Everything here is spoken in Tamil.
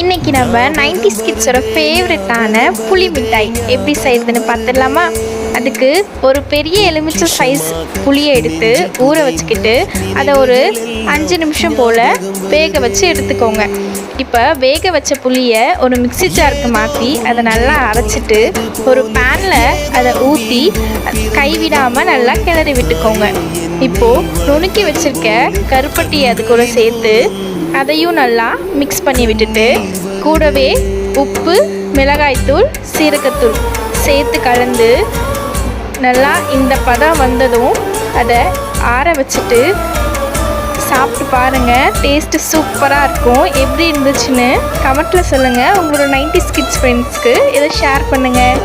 இன்றைக்கி நம்ம 90s கிட்ஸோட ஃபேவரட்டான புளி மிட்டாய் எப்படி செய்கிறதுன்னு பார்த்துடலாமா? அதுக்கு ஒரு பெரிய எலுமிச்சை சைஸ் புளியை எடுத்து ஊற வச்சுக்கிட்டு அதை ஒரு 5 நிமிஷம் போல் வேக வச்சு எடுத்துக்கோங்க. இப்போ வேக வச்ச புளியை ஒரு மிக்ஸி ஜாருக்கு மாற்றி அதை நல்லா அரைச்சிட்டு ஒரு பேனில் அதை ஊற்றி கைவிடாமல் நல்லா கிளறி விட்டுக்கோங்க. இப்போது நுணுக்கி வச்சுருக்க கருப்பட்டியை அது கூட சேர்த்து அதையும் நல்லா மிக்ஸ் பண்ணி விட்டுட்டு கூடவே உப்பு, மிளகாய்த்தூள், சீரகத்தூள் சேர்த்து கலந்து நல்லா இந்த பதம் வந்ததும் அதை ஆற வச்சுட்டு சாப்பிட்டு பாருங்கள். டேஸ்ட்டு சூப்பராக இருக்கும். எப்படி இருந்துச்சுன்னு கமெண்ட்டில் சொல்லுங்கள். உங்களோட 90s கிட்ஸ் ஃப்ரெண்ட்ஸ்க்கு இதை ஷேர் பண்ணுங்கள்.